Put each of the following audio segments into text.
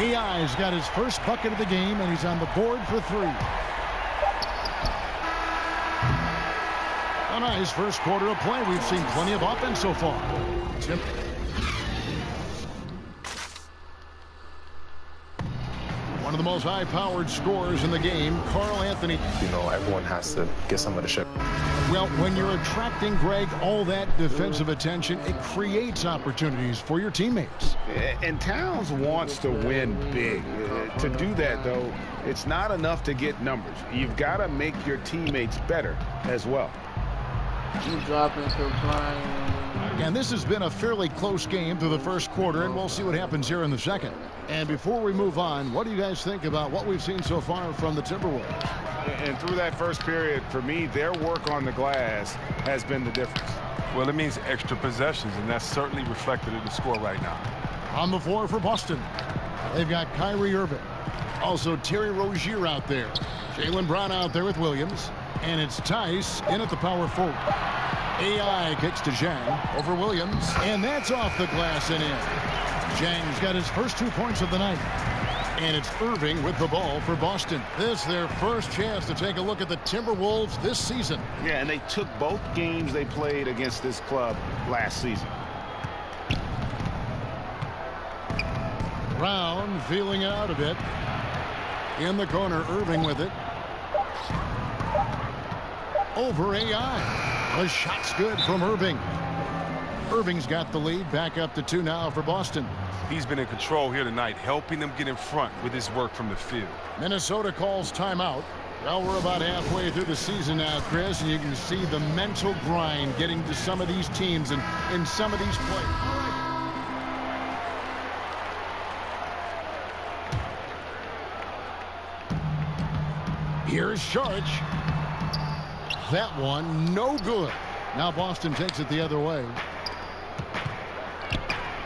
AI's got his first bucket of the game, and he's on the board for 3. A nice first quarter of play. We've seen plenty of offense so far. One of the most high-powered scorers in the game, Carl Anthony. You know, everyone has to get some of the shit. Well, when you're attracting, Greg, all that defensive attention, it creates opportunities for your teammates. And Towns wants to win big. To do that, though, it's not enough to get numbers. You've got to make your teammates better as well. You dropping to Brian. And this has been a fairly close game through the first quarter, and we'll see what happens here in the second. And before we move on, what do you guys think about what we've seen so far from the Timberwolves? And through that first period, for me, their work on the glass has been the difference. Well, it means extra possessions, and that's certainly reflected in the score right now. On the floor for Boston, they've got Kyrie Irving. Also Terry Rozier out there. Jaylen Brown out there with Williams. And it's Tice in at the power forward. AI kicks to Zhang over Williams. And that's off the glass and in. Zhang's got his first 2 points of the night. And it's Irving with the ball for Boston. This is their first chance to take a look at the Timberwolves this season. Yeah, and they took both games they played against this club last season. Brown feeling out a bit. In the corner, Irving with it. Over AI. The shot's good from Irving. Irving's got the lead. Back up to 2 now for Boston. He's been in control here tonight, helping them get in front with his work from the field. Minnesota calls timeout. Well, we're about halfway through the season now, Chris, and you can see the mental grind getting to some of these teams and in some of these plays. Here's Saric. That one, no good. Now Boston takes it the other way.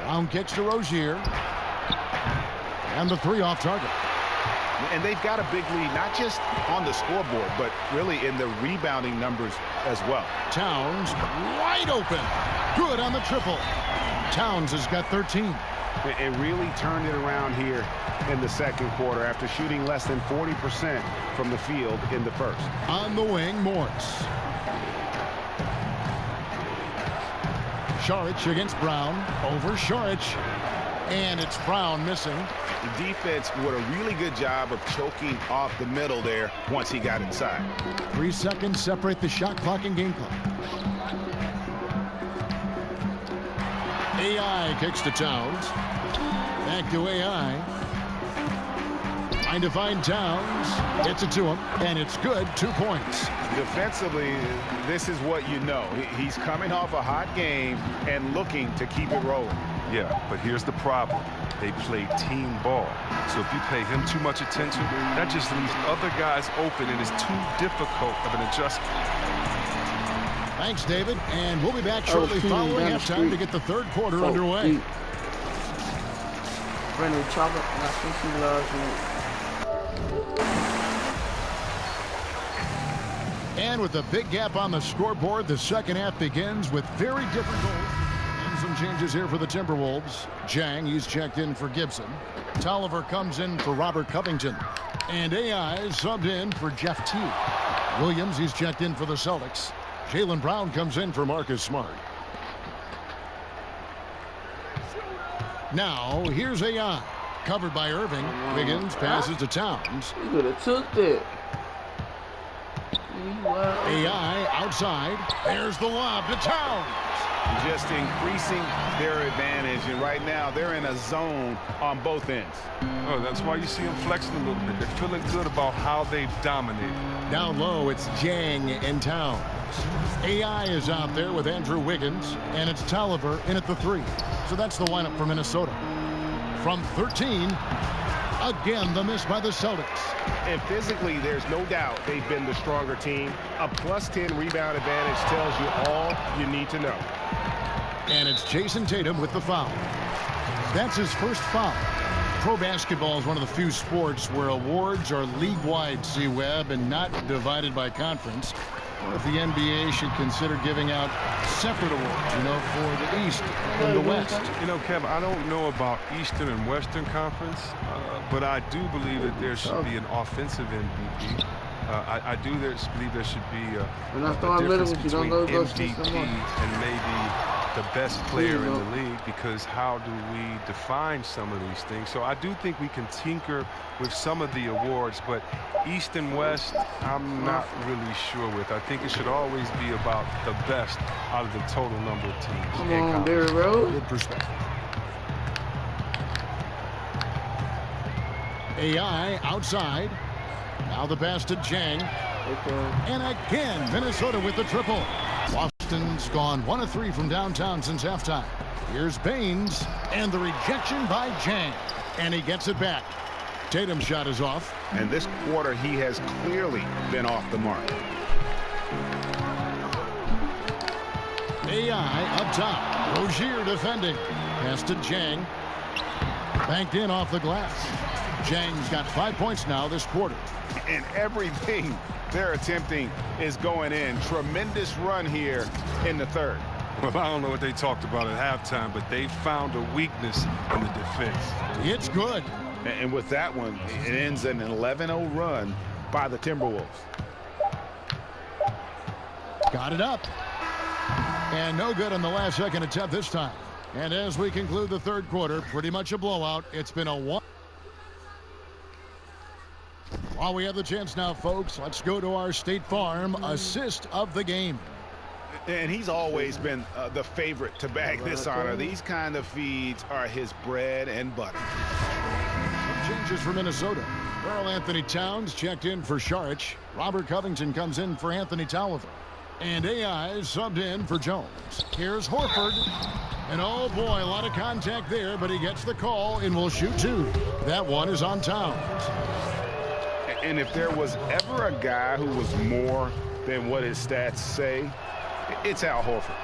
Brown kicks to Rozier. And the 3 off target. And they've got a big lead, not just on the scoreboard, but really in the rebounding numbers as well. Towns wide open. Good on the triple. Towns has got 13. It really turned it around here in the second quarter after shooting less than 40% from the field in the first. On the wing, Morris. Saric against Brown. Over Saric. And it's Brown missing. The defense did a really good job of choking off the middle there once he got inside. 3 seconds separate the shot clock and game clock. AI kicks to Towns. Back to AI. Trying to find Towns. Gets it to him, and it's good. 2 points. Defensively, this is what you know. He's coming off a hot game and looking to keep it rolling. Yeah, but here's the problem. They play team ball. So if you pay him too much attention, that just leaves other guys open, and it's too difficult of an adjustment. Thanks, David. And we'll be back shortly following halftime to get the third quarter underway. Brandon Chopper, and I think he loves me. And with a big gap on the scoreboard, the second half begins with very different goals. And some changes here for the Timberwolves. Zhang, he's checked in for Gibson. Tolliver comes in for Robert Covington. And AI is subbed in for Jeff Teague. Williams, he's checked in for the Celtics. Jaylen Brown comes in for Marcus Smart. Now, here's AI. Covered by Irving. Wiggins passes to Towns. You could have took that. AI outside. There's the lob to Towns. Just increasing their advantage, and right now they're in a zone on both ends. Oh, that's why you see them flexing a little bit. They're feeling good about how they've dominated. Down low, it's Zhang and Towns. AI is out there with Andrew Wiggins, and it's Tolliver in at the 3. So that's the lineup for Minnesota. From 13, again the miss by the Celtics. And physically, there's no doubt they've been the stronger team. A +10 rebound advantage tells you all you need to know. And it's Jason Tatum with the foul. That's his first foul. Pro basketball is one of the few sports where awards are league-wide, C-Web, and not divided by conference. Or if the NBA should consider giving out separate awards, you know, for the East and the West. You know, Kevin, I don't know about Eastern and Western Conference, but I do believe that there should be an offensive MVP. I do believe there should be a difference between MVP and maybe the best player in the league, because how do we define some of these things? So I do think we can tinker with some of the awards, but East and West, I'm not really sure with. I think it should always be about the best out of the total number of teams. Come on, Barry Rose. Good perspective. AI outside. Now the pass to Jang. And again, Minnesota with the triple. Boston's gone 1 of 3 from downtown since halftime. Here's Baines, and the rejection by Jang. And he gets it back. Tatum's shot is off. And this quarter, he has clearly been off the mark. AI up top. Rozier defending. Pass to Jang. Banked in off the glass. Jang's got 5 points now this quarter. And everything they're attempting is going in. Tremendous run here in the third. Well, I don't know what they talked about at halftime, but they found a weakness in the defense. It's good. And with that one, it ends an 11-0 run by the Timberwolves. Got it up. And no good on the last second attempt this time. And as we conclude the third quarter, pretty much a blowout. It's been a 1. While we have the chance now, folks, let's go to our State Farm assist of the game. And he's always been the favorite to bag this honor. These kind of feeds are his bread and butter. Some changes for Minnesota. Karl Anthony Towns checked in for Saric. Robert Covington comes in for Anthony Tolliver. And AI is subbed in for Jones. Here's Horford. And oh boy, a lot of contact there, but he gets the call and will shoot 2. That one is on Towns. And if there was ever a guy who was more than what his stats say, it's Al Horford.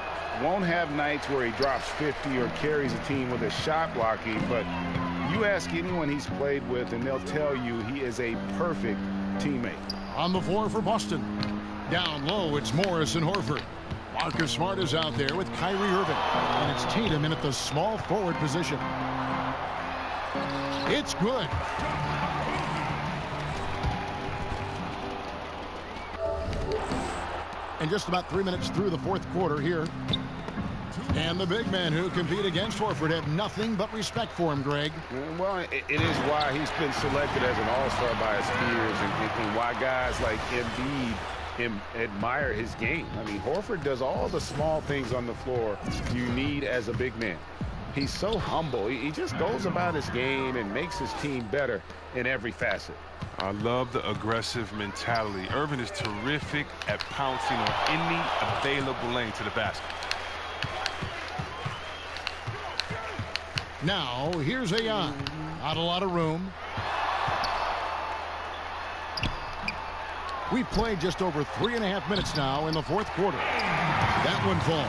Won't have nights where he drops 50 or carries a team with his shot blocking, but you ask anyone he's played with and they'll tell you he is a perfect teammate. On the floor for Boston. Down low, it's Morris and Horford. Marcus Smart is out there with Kyrie Irving. And it's Tatum in at the small forward position. It's good. And just about 3 minutes through the fourth quarter here. And the big men who compete against Horford have nothing but respect for him, Greg. Well, it is why he's been selected as an all-star by his peers and why guys like Embiid admire his game. I mean, Horford does all the small things on the floor you need as a big man. He's so humble. He just goes about his game and makes his team better in every facet. I love the aggressive mentality. Irvin is terrific at pouncing on any available lane to the basket. Now, here's AI. Not a lot of room. We've played just over 3.5 minutes now in the fourth quarter. That one falls.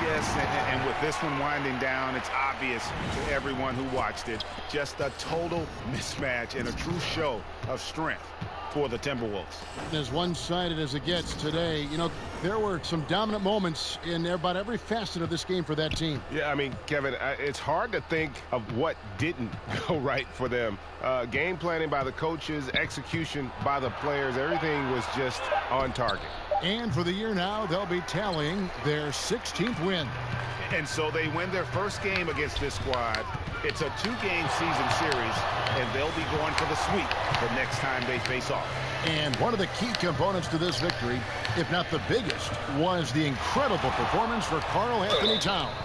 Yes, and with this one winding down, it's obvious to everyone who watched it. Just a total mismatch and a true show of strength for the Timberwolves. As one-sided as it gets today, you know, there were some dominant moments in about every facet of this game for that team. Yeah, I mean, Kevin, it's hard to think of what didn't go right for them. Game planning by the coaches, execution by the players, everything was just on target. And for the year now, they'll be tallying their 16th win. And so they win their first game against this squad. It's a 2-game season series, and they'll be going for the sweep the next time they face off. And one of the key components to this victory, if not the biggest, was the incredible performance for Karl Anthony Towns.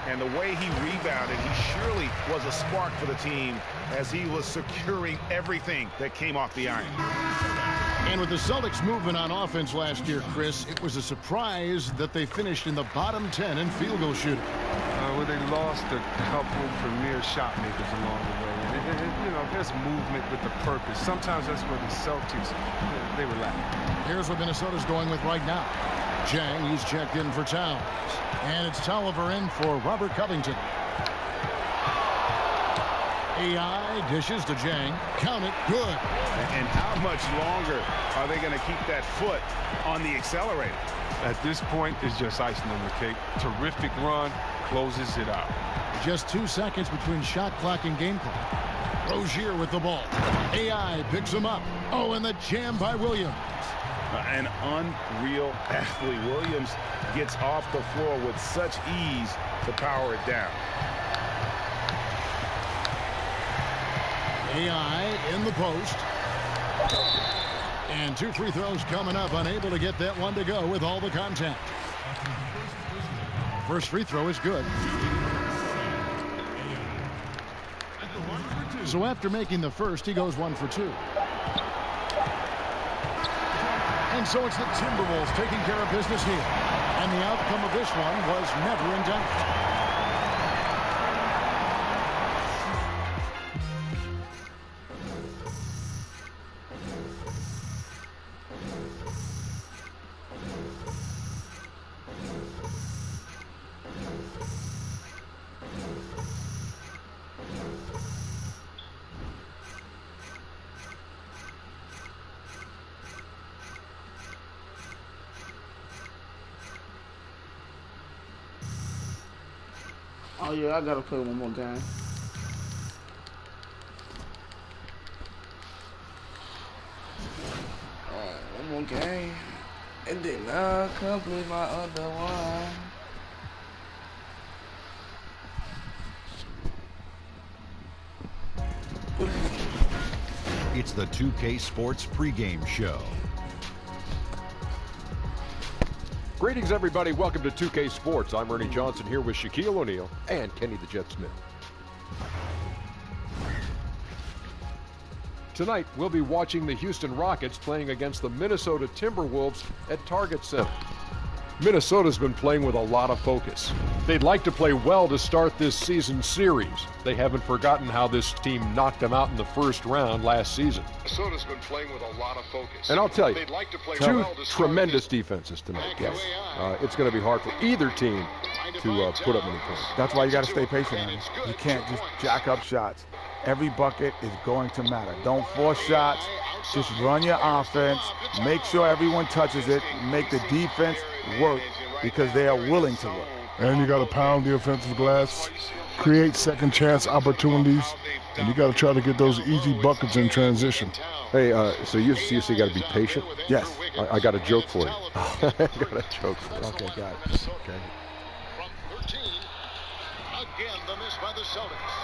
And the way he rebounded, he surely was a spark for the team as he was securing everything that came off the iron. And with the Celtics' movement on offense last year, Chris, it was a surprise that they finished in the bottom 10 in field goal shooting. Well, they lost a couple premier shot makers along the way. And you know, there's movement with the purpose. Sometimes that's where the Celtics, they were lacking. Here's what Minnesota's going with right now. Jang, he's checked in for Towns. And it's Tolliver in for Robert Covington. AI dishes to Jang. Count it. Good. And how much longer are they going to keep that foot on the accelerator? At this point, it's just icing on the cake. Terrific run, closes it out. Just 2 seconds between shot clock and game clock. Rozier with the ball. AI picks him up. Oh, and the jam by Williams. An unreal athlete. Williams gets off the floor with such ease to power it down. AI in the post. And 2 free throws coming up. Unable to get that one to go with all the contact. First free throw is good. So after making the first, he goes 1 for 2. And so it's the Timberwolves taking care of business here. And the outcome of this one was never in doubt. Oh yeah, I gotta play one more game. One more game. And then I complete my other one. It's the 2K Sports pregame show. Greetings, everybody. Welcome to 2K Sports. I'm Ernie Johnson here with Shaquille O'Neal and Kenny the Jet Smith. Tonight, we'll be watching the Houston Rockets playing against the Minnesota Timberwolves at Target Center. Minnesota's been playing with a lot of focus. They'd like to play well to start this season series. They haven't forgotten how this team knocked them out in the first round last season. Minnesota's been playing with a lot of focus. And I'll tell you, like to play two well to tremendous defenses tonight. Yes. It's going to be hard for either team to put up many points. That's why you got to stay patient on it. You can't just jack up shots. Every bucket is going to matter. Don't force shots. Just run your offense. Make sure everyone touches it. Make the defense work because they are willing to work. And you got to pound the offensive glass, create second chance opportunities, and you got to try to get those easy buckets in transition. Hey, so you got to be patient? Yes. I got a joke for you. I got a joke for you. Okay, got it. Okay. From 13, again the miss by the Celtics.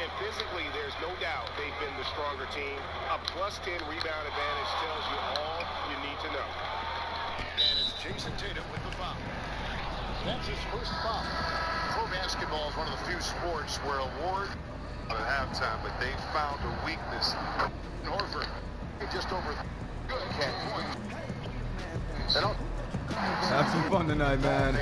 And physically, there's no doubt they've been the stronger team. A +10 rebound advantage tells you all you need to know. And it's Jason Tatum with the foul. That's his first foul. Pro basketball is one of the few sports where award at halftime, but they found a weakness. Horford just over good point. Have some fun tonight, man.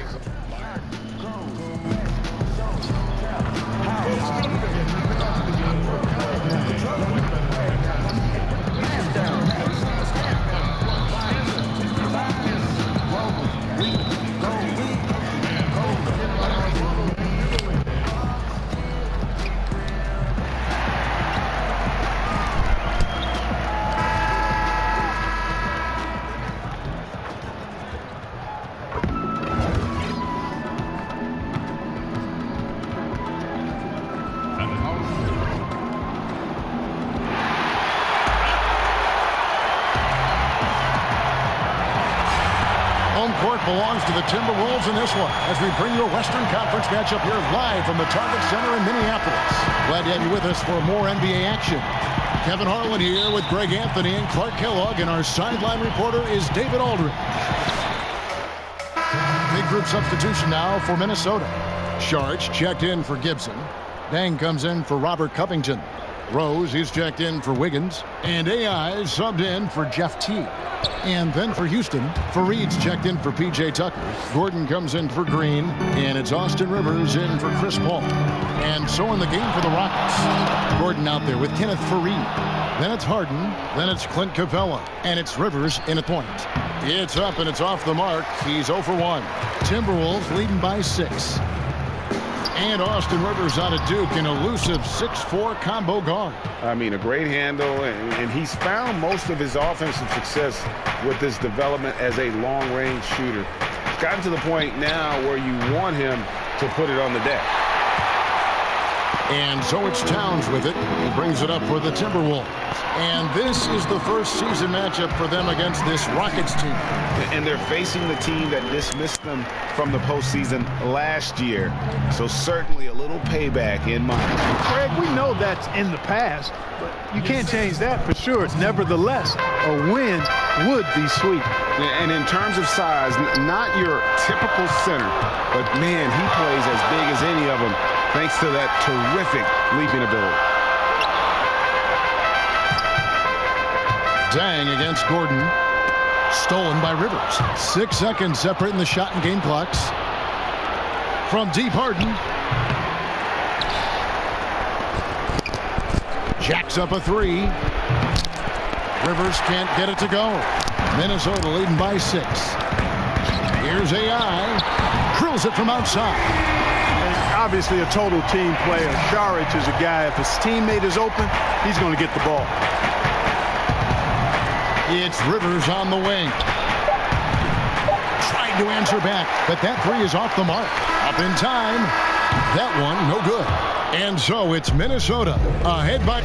Belongs to the Timberwolves in this one as we bring you a Western Conference matchup here live from the Target Center in Minneapolis. Glad to have you with us for more NBA action. Kevin Harlan here with Greg Anthony and Clark Kellogg, and our sideline reporter is David Aldridge. Big group substitution now for Minnesota. Sharch checked in for Gibson. Bang comes in for Robert Covington. Rose, he's checked in for Wiggins. And AI is subbed in for Jeff Teague. And then for Houston, Fareed's checked in for P.J. Tucker. Gordon comes in for Green. And it's Austin Rivers in for Chris Paul. And so in the game for the Rockets, Gordon out there with Kenneth Faried. Then it's Harden. Then it's Clint Capella. And it's Rivers in at point. It's up and it's off the mark. He's 0 for 1. Timberwolves leading by 6. And Austin Rivers out of Duke, an elusive 6'4" combo guard. I mean, a great handle, and he's found most of his offensive success with his development as a long-range shooter. It's gotten to the point now where you want him to put it on the deck. And so it's Towns with it. He brings it up for the Timberwolves. And this is the first season matchup for them against this Rockets team. And they're facing the team that dismissed them from the postseason last year. So certainly a little payback in mind. Craig, we know that's in the past, but you can't change that for sure. Nevertheless, a win would be sweet. And in terms of size, not your typical center, but man, he plays as big as any of them thanks to that terrific leaping ability. Dang against Gordon. Stolen by Rivers. 6 seconds separating the shot and game clocks. From deep, Harden. Jacks up a three. Rivers can't get it to go. Minnesota leading by 6. Here's AI. Drills it from outside. And obviously a total team player. Saric is a guy, if his teammate is open, he's going to get the ball. It's Rivers on the wing. Tried to answer back, but that three is off the mark. Up in time. That one, no good. And so it's Minnesota ahead by...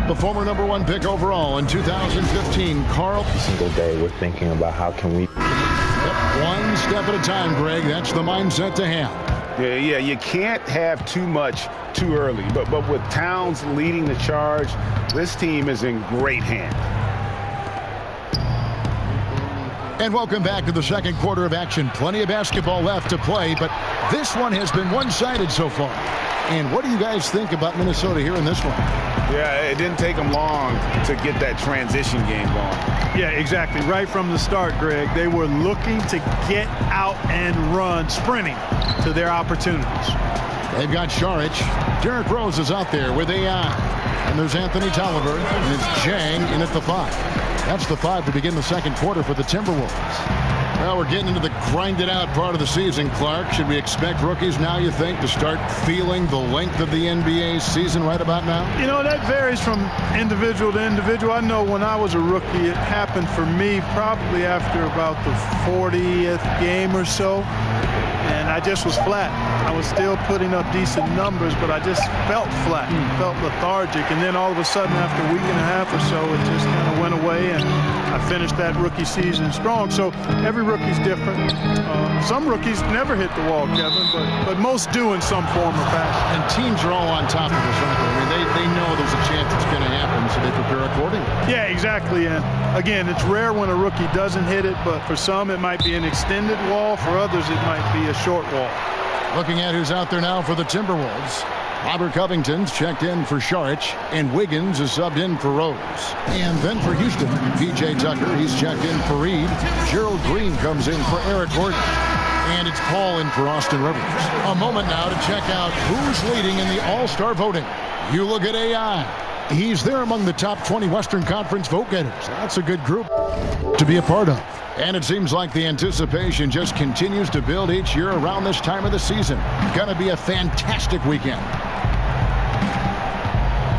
The former #1 pick overall in 2015, Carl. Every single day we're thinking about how can we... One step at a time, Greg. That's the mindset to have. Yeah, you can't have too much too early. But with Towns leading the charge, this team is in great hands. And welcome back to the second quarter of action. Plenty of basketball left to play, but this one has been one-sided so far. And what do you guys think about Minnesota here in this one? Yeah, it didn't take them long to get that transition game going. Yeah, exactly. Right from the start, Greg, they were looking to get out and run, sprinting to their opportunities. They've got Saric. Derrick Rose is out there with AI. And there's Anthony Tolliver, and it's Jang in at the 5. That's the 5 to begin the second quarter for the Timberwolves. Well, we're getting into the grinded-out part of the season, Clark. Should we expect rookies now, you think, to start feeling the length of the NBA season right about now? You know, that varies from individual to individual. I know when I was a rookie, it happened for me probably after about the 40th game or so. And I just was flat. I was still putting up decent numbers, but I just felt flat, felt lethargic. And then all of a sudden, after a week and a half or so, it just kind of went away, and I finished that rookie season strong. So every rookie's different. Some rookies never hit the wall, Kevin, but most do in some form or fashion. And teams are all on top of this, aren't they? I mean, they know there's a chance it's going to happen, so they prepare accordingly. Yeah, exactly. And again, it's rare when a rookie doesn't hit it, but for some it might be an extended wall. For others, it might be a short wall. Looking at who's out there now for the Timberwolves. Robert Covington's checked in for Saric, and Wiggins is subbed in for Rose. And then for Houston, P.J. Tucker, he's checked in for Reed. Gerald Green comes in for Eric Gordon. And it's Paul in for Austin Rivers. A moment now to check out who's leading in the All-Star voting. You look at AI. He's there among the top 20 Western Conference vote getters. That's a good group to be a part of. And it seems like the anticipation just continues to build each year around this time of the season. Gonna be a fantastic weekend.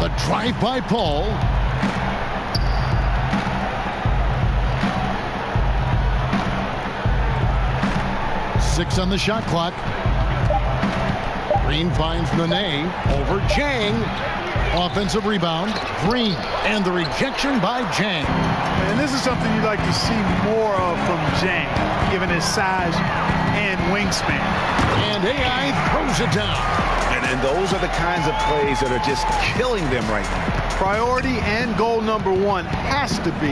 The drive by Paul. Six on the shot clock. Green finds Nene over Jang. Offensive rebound, Green, and the rejection by Jang. And this is something you'd like to see more of from Jang, given his size and wingspan. And AI throws it down. And those are the kinds of plays that are just killing them right now. Priority and goal #1 has to be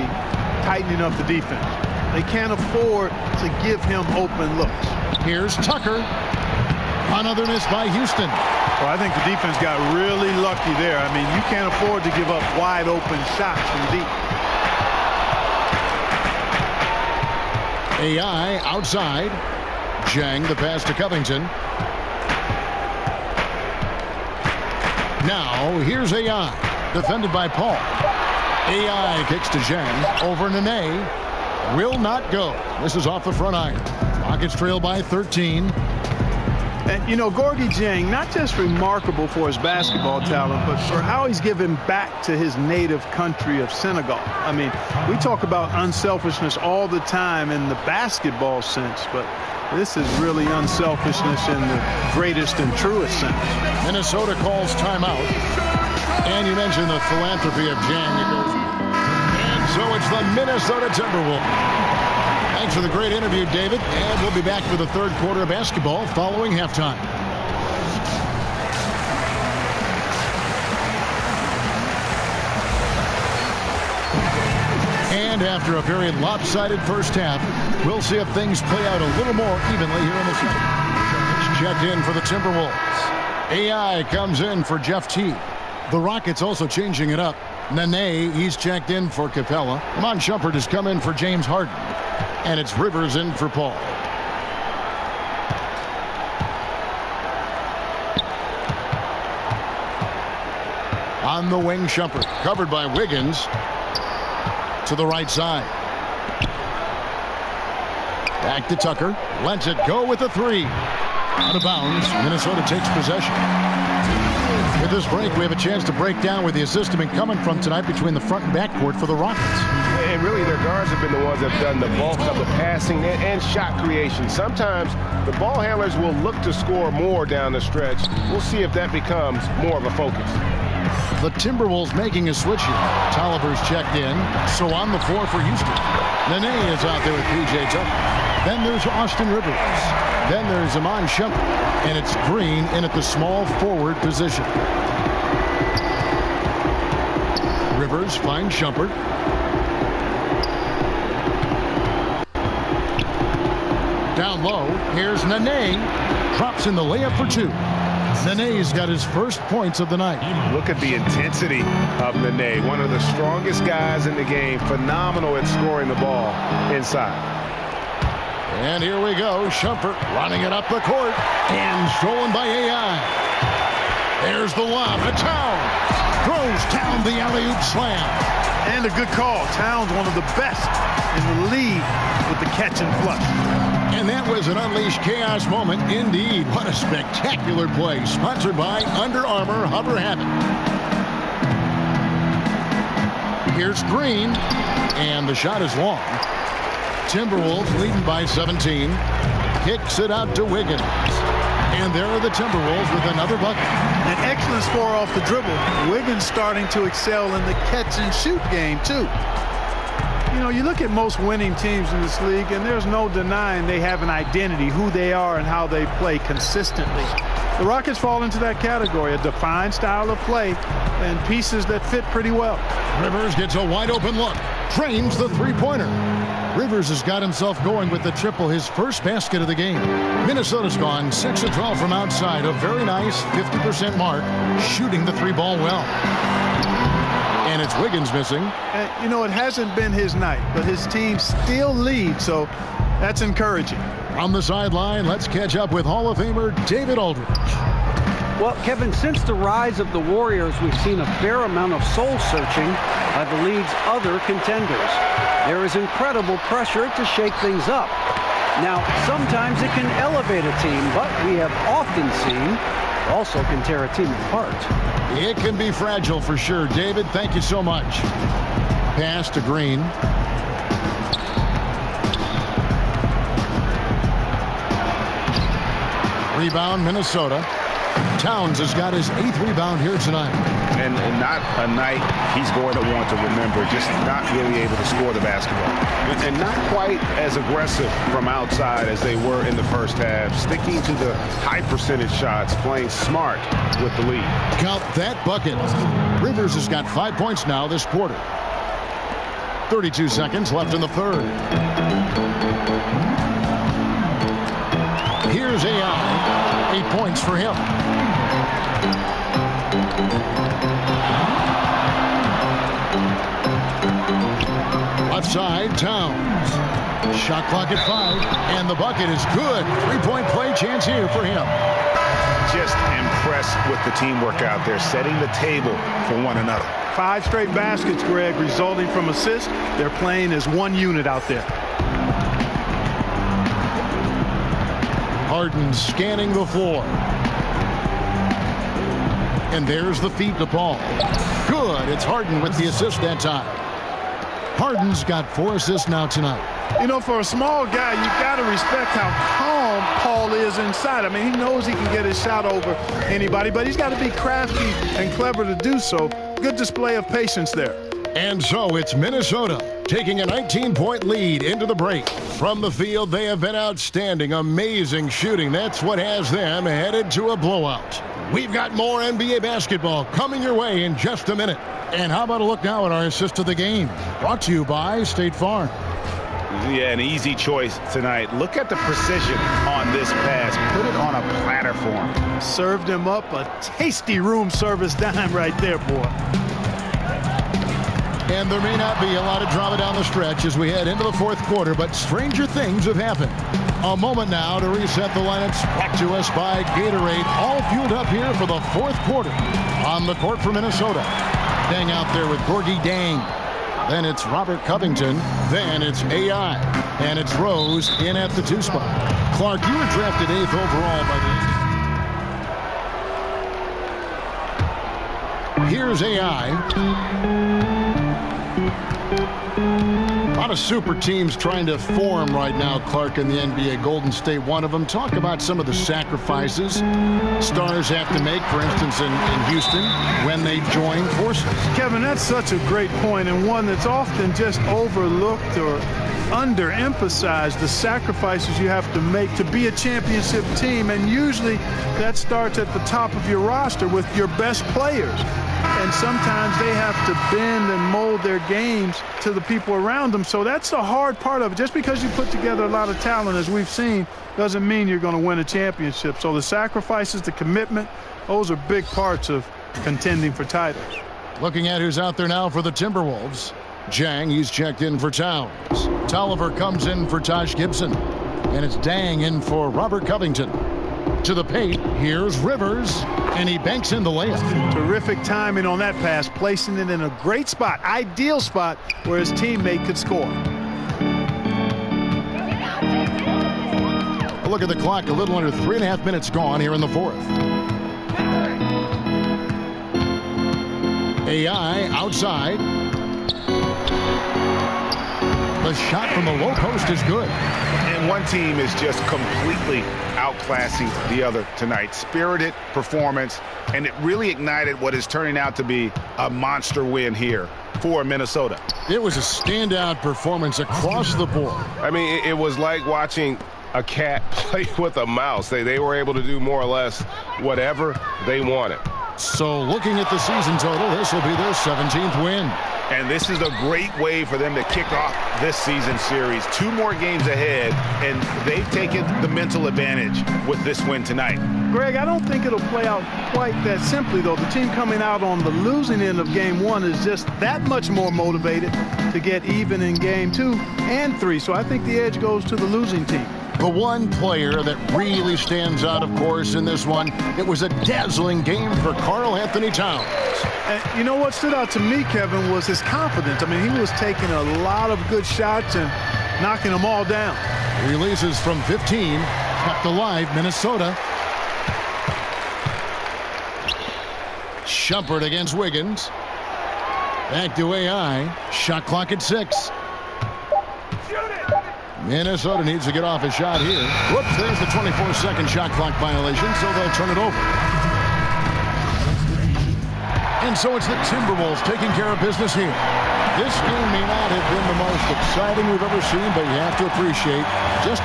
tightening up the defense. They can't afford to give him open looks. Here's Tucker. Another miss by Houston. Well, I think the defense got really lucky there. I mean, you can't afford to give up wide open shots from deep. AI outside. Jang the pass to Covington. Now here's AI. Defended by Paul. AI kicks to Jang over Nene. will not go. This is off the front iron. Rockets trail by 13. And, you know, Gorgui Dieng, not just remarkable for his basketball talent, but for how he's given back to his native country of Senegal. I mean, we talk about unselfishness all the time in the basketball sense, but this is really unselfishness in the greatest and truest sense. Minnesota calls timeout. And you mentioned the philanthropy of Dieng. And so it's the Minnesota Timberwolves. Thanks for the great interview, David. And we'll be back for the third quarter of basketball following halftime. And after a very lopsided first half, we'll see if things play out a little more evenly here in the second. Checked in for the Timberwolves. AI comes in for Jeff Teague. The Rockets also changing it up. Nene, he's checked in for Capella. Iman Shumpert has come in for James Harden. And it's Rivers in for Paul. On the wing, Shumpert, covered by Wiggins. To the right side. Back to Tucker. Lets it go with a three. Out of bounds. Minnesota takes possession. With this break, we have a chance to break down where the assist have been coming from tonight between the front and back court for the Rockets. And really, their guards have been the ones that have done the bulk of the passing and shot creation. Sometimes the ball handlers will look to score more down the stretch. We'll see if that becomes more of a focus. The Timberwolves making a switch here. Tolliver's checked in. So on the floor for Houston. Nene is out there with P.J. Tucker. Then there's Austin Rivers. Then there's Iman Shumpert. And it's Green in at the small forward position. Rivers finds Shumpert. Down low, here's Nene. Drops in the layup for two. Nene's got his first points of the night. Look at the intensity of Nene, one of the strongest guys in the game. Phenomenal at scoring the ball inside. And here we go. Shumpert running it up the court. And stolen by AI. There's the lob. And Towns throws down the alley-oop slam. And a good call. Towns, one of the best in the league with the catch and flush. And that was an unleashed chaos moment indeed. What a spectacular play. Sponsored by Under Armour Hover Habit. Here's Green. And the shot is long. Timberwolves leading by 17. Kicks it out to Wiggins. And there are the Timberwolves with another bucket. An excellent score off the dribble. Wiggins starting to excel in the catch and shoot game, too. You know, you look at most winning teams in this league, and there's no denying they have an identity, who they are and how they play consistently. The Rockets fall into that category, a defined style of play and pieces that fit pretty well. Rivers gets a wide open look. Trains the three-pointer. Rivers has got himself going with the triple, his first basket of the game. Minnesota's gone 6 of 12 from outside, a very nice 50% mark, shooting the three ball well. And it's Wiggins missing. And, you know, it hasn't been his night, but his team still leads, so that's encouraging. On the sideline, let's catch up with Hall of Famer David Aldridge. Well, Kevin, since the rise of the Warriors, we've seen a fair amount of soul-searching by the league's other contenders. There is incredible pressure to shake things up. Now, sometimes it can elevate a team, but we have often seen also can tear a team apart. It can be fragile for sure. David, thank you so much. Pass to Green. Rebound, Minnesota. Towns has got his 8th rebound here tonight. And not a night he's going to want to remember, just not really able to score the basketball. And not quite as aggressive from outside as they were in the first half, sticking to the high percentage shots, playing smart with the lead. Count that bucket. Rivers has got 5 points now this quarter. 32 seconds left in the third. Here's AI. 8 points for him. Left side, Towns. Shot clock at 5, and the bucket is good. 3-point play chance here for him. Just impressed with the teamwork out there, setting the table for one another. 5 straight baskets, Greg, resulting from assists. They're playing as one unit out there. Harden scanning the floor. And there's the feed to Paul. Good. It's Harden with the assist that time. Harden's got 4 assists now tonight. You know, for a small guy, you got to respect how calm Paul is inside. I mean, he knows he can get his shot over anybody, but he's got to be crafty and clever to do so. Good display of patience there. And so it's Minnesota taking a 19-point lead into the break. From the field, they have been outstanding. Amazing shooting. That's what has them headed to a blowout. We've got more NBA basketball coming your way in just a minute. And how about a look now at our assist of the game? Brought to you by State Farm. Yeah, an easy choice tonight. Look at the precision on this pass. Put it on a platter for him. Served him up a tasty room service dime right there, boy. And there may not be a lot of drama down the stretch as we head into the 4th quarter, but stranger things have happened. A moment now to reset the lineups, brought to us by Gatorade, all fueled up here for the 4th quarter. On the court for Minnesota. Dang out there with Gorgie Dang. Then it's Robert Covington. Then it's AI. And it's Rose in at the 2 spot. Clark, you were drafted 8th overall by the... Here's AI. A lot of super teams trying to form right now, Clark, in the NBA. Golden State, one of them. Talk about some of the sacrifices stars have to make, for instance, in Houston when they join forces. Kevin, that's such a great point, and one that's often just overlooked or underemphasized, the sacrifices you have to make to be a championship team. And usually that starts at the top of your roster with your best players. And sometimes they have to bend and mold their games to the people around them. So that's the hard part of it. Just because you put together a lot of talent, as we've seen, doesn't mean you're going to win a championship. So the sacrifices, the commitment, those are big parts of contending for titles. Looking at who's out there now for the Timberwolves. Jang, he's checked in for Towns. Tolliver comes in for Taj Gibson. And it's Dang in for Robert Covington. To the paint, here's Rivers, and he banks in the layup. Terrific timing on that pass, placing it in a great spot, ideal spot where his teammate could score. A look at the clock, a little under 3.5 minutes gone here in the 4th. AI outside. The shot from the low post is good. And one team is just completely outclassing the other tonight. Spirited performance, and it really ignited what is turning out to be a monster win here for Minnesota. It was a standout performance across the board. I mean, it was like watching a cat play with a mouse. They were able to do more or less whatever they wanted. So looking at the season total, this will be their 17th win. And this is a great way for them to kick off this season series. 2 more games ahead, and they've taken the mental advantage with this win tonight. Greg, I don't think it'll play out quite that simply, though. The team coming out on the losing end of Game 1 is just that much more motivated to get even in Game 2 and 3. So I think the edge goes to the losing team. The one player that really stands out, of course, in this one, it was a dazzling game for Karl Anthony Towns. And you know what stood out to me, Kevin, was his confidence. I mean, he was taking a lot of good shots and knocking them all down. Releases from 15, kept alive, Minnesota. Shumpert against Wiggins. Back to AI. Shot clock at 6. Minnesota needs to get off a shot here. Whoops, there's the 24-second shot clock violation, so they'll turn it over. And so it's the Timberwolves taking care of business here. This game may not have been the most exciting we've ever seen, but you have to appreciate just...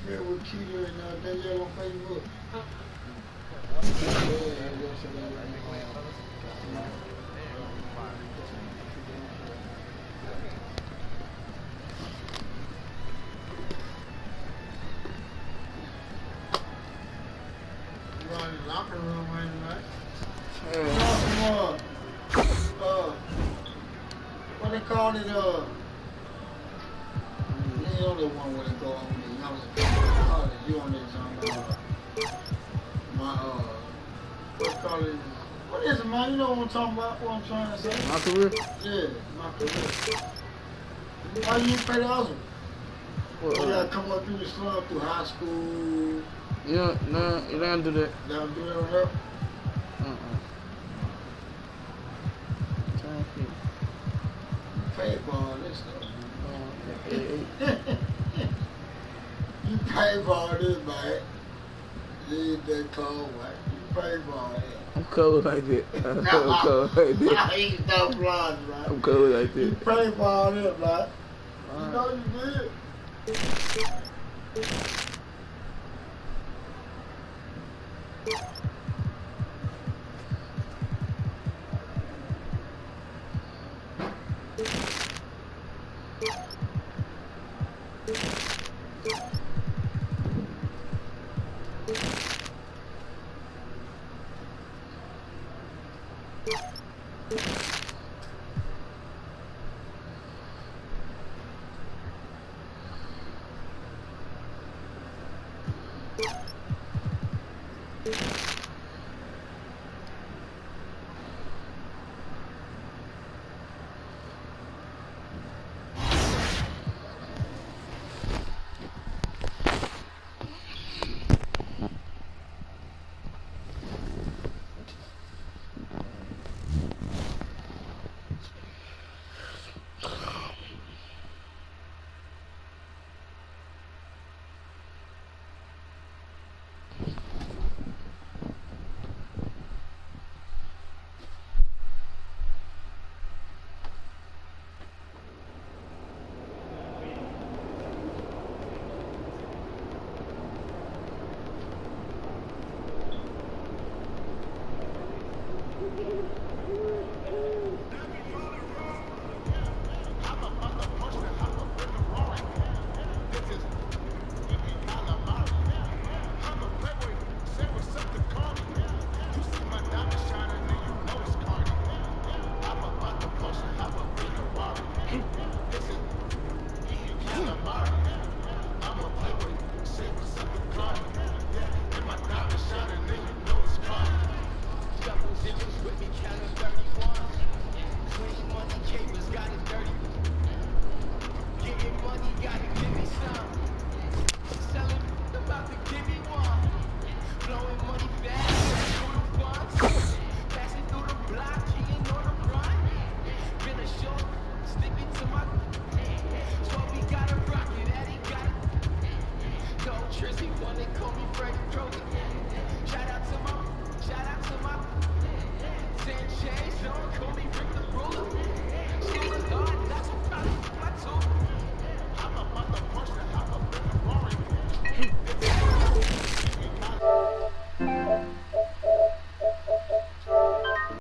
friend with Keita and Danielle on Facebook. You going in the locker room right tonight? What they call it, you know the one where they go on the you on this what call it? What is it, man? You know what I'm talking about? What I'm trying to say? My career? Yeah, my career. Why you pay the hustle? You gotta come up through the slum, through high school. Yeah, nah, you don't do that. You don't do that on rep? Pay for all this stuff. You pay for all this, man. Leave that cold, man. You pay for all that. I'm cold like that. I'm cold like that. I ain't no blonde, man. I'm cold like that. You pay for all that, man. You know you did.